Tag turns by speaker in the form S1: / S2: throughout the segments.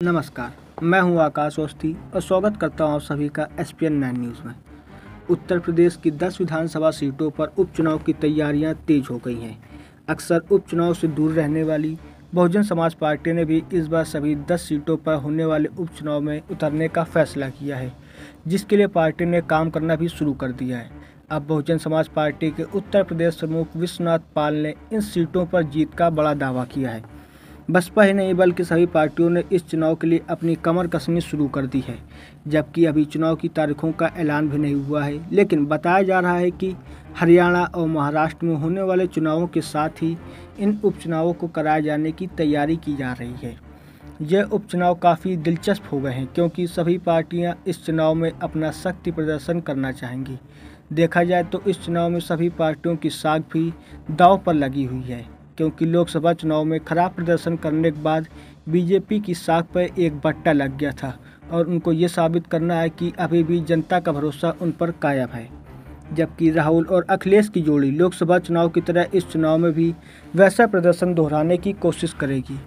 S1: नमस्कार, मैं हूं आकाश अवस्थी और स्वागत करता हूं आप सभी का SPN 9 न्यूज़ में। उत्तर प्रदेश की 10 विधानसभा सीटों पर उपचुनाव की तैयारियां तेज हो गई हैं। अक्सर उपचुनाव से दूर रहने वाली बहुजन समाज पार्टी ने भी इस बार सभी 10 सीटों पर होने वाले उपचुनाव में उतरने का फैसला किया है, जिसके लिए पार्टी ने काम करना भी शुरू कर दिया है। अब बहुजन समाज पार्टी के उत्तर प्रदेश प्रमुख विश्वनाथ पाल ने इन सीटों पर जीत का बड़ा दावा किया है। बसपा ही नहीं बल्कि सभी पार्टियों ने इस चुनाव के लिए अपनी कमर कसनी शुरू कर दी है, जबकि अभी चुनाव की तारीखों का ऐलान भी नहीं हुआ है। लेकिन बताया जा रहा है कि हरियाणा और महाराष्ट्र में होने वाले चुनावों के साथ ही इन उपचुनावों को कराए जाने की तैयारी की जा रही है। ये उपचुनाव काफ़ी दिलचस्प हो गए हैं क्योंकि सभी पार्टियां इस चुनाव में अपना शक्ति प्रदर्शन करना चाहेंगी। देखा जाए तो इस चुनाव में सभी पार्टियों की साख भी दांव पर लगी हुई है, क्योंकि लोकसभा चुनाव में खराब प्रदर्शन करने के बाद बीजेपी की साख पर एक बट्टा लग गया था और उनको ये साबित करना है कि अभी भी जनता का भरोसा उन पर कायम है। जबकि राहुल और अखिलेश की जोड़ी लोकसभा चुनाव की तरह इस चुनाव में भी वैसा प्रदर्शन दोहराने की कोशिश करेगी।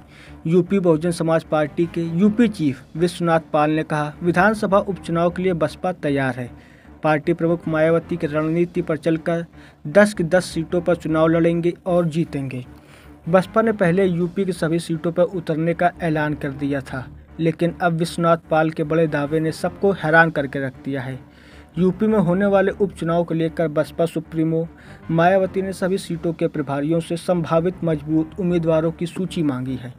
S1: यूपी बहुजन समाज पार्टी के यूपी चीफ विश्वनाथ पाल ने कहा, विधानसभा उपचुनाव के लिए बसपा तैयार है। पार्टी प्रमुख मायावती की रणनीति पर चलकर 10 की 10 सीटों पर चुनाव लड़ेंगे और जीतेंगे। बसपा ने पहले यूपी की सभी सीटों पर उतरने का ऐलान कर दिया था, लेकिन अब विश्वनाथ पाल के बड़े दावे ने सबको हैरान करके रख दिया है। यूपी में होने वाले उपचुनाव को लेकर बसपा सुप्रीमो मायावती ने सभी सीटों के प्रभारियों से संभावित मजबूत उम्मीदवारों की सूची मांगी है।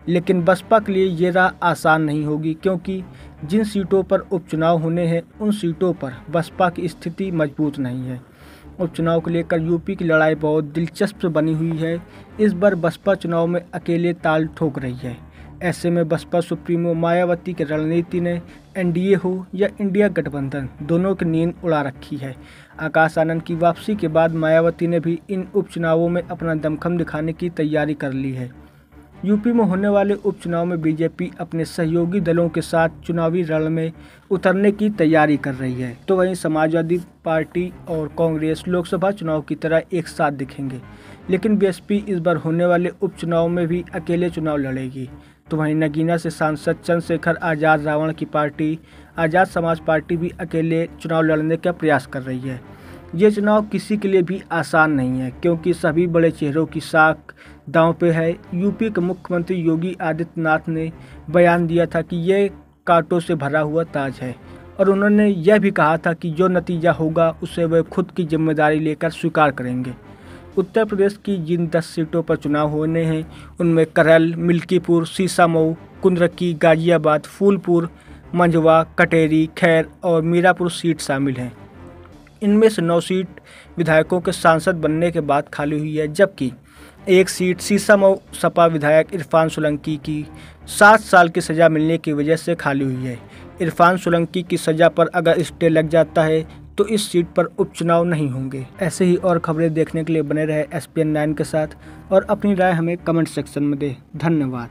S1: लेकिन बसपा के लिए ये राह आसान नहीं होगी, क्योंकि जिन सीटों पर उपचुनाव होने हैं उन सीटों पर बसपा की स्थिति मजबूत नहीं है। उपचुनाव को लेकर यूपी की लड़ाई बहुत दिलचस्प बनी हुई है। इस बार बसपा चुनाव में अकेले ताल ठोक रही है। ऐसे में बसपा सुप्रीमो मायावती की रणनीति ने NDA हो या इंडिया गठबंधन, दोनों की नींद उड़ा रखी है। आकाश आनंद की वापसी के बाद मायावती ने भी इन उपचुनावों में अपना दमखम दिखाने की तैयारी कर ली है। यूपी में होने वाले उपचुनाव में बीजेपी अपने सहयोगी दलों के साथ चुनावी रण में उतरने की तैयारी कर रही है, तो वहीं समाजवादी पार्टी और कांग्रेस लोकसभा चुनाव की तरह एक साथ दिखेंगे। लेकिन BSP इस बार होने वाले उपचुनाव में भी अकेले चुनाव लड़ेगी। तो वहीं नगीना से सांसद चंद्रशेखर आज़ाद रावण की पार्टी आज़ाद समाज पार्टी भी अकेले चुनाव लड़ने का प्रयास कर रही है। ये चुनाव किसी के लिए भी आसान नहीं है, क्योंकि सभी बड़े चेहरों की साख दांव पे है। यूपी के मुख्यमंत्री योगी आदित्यनाथ ने बयान दिया था कि ये कांटों से भरा हुआ ताज है, और उन्होंने यह भी कहा था कि जो नतीजा होगा उसे वे खुद की जिम्मेदारी लेकर स्वीकार करेंगे। उत्तर प्रदेश की जिन 10 सीटों पर चुनाव होने हैं उनमें करल, मिल्कीपुर, सीसामऊ, कुंदरकी, गाजियाबाद, फूलपुर, मंझवा, कटेरी, खैर और मीरापुर सीट शामिल हैं। इनमें से 9 सीट विधायकों के सांसद बनने के बाद खाली हुई है, जबकि एक सीट सीसामऊ सपा विधायक इरफान सोलंकी की 7 साल की सज़ा मिलने की वजह से खाली हुई है। इरफान सोलंकी की सज़ा पर अगर स्टे लग जाता है तो इस सीट पर उपचुनाव नहीं होंगे। ऐसे ही और खबरें देखने के लिए बने रहे SPN 9 के साथ और अपनी राय हमें कमेंट सेक्शन में दें। धन्यवाद।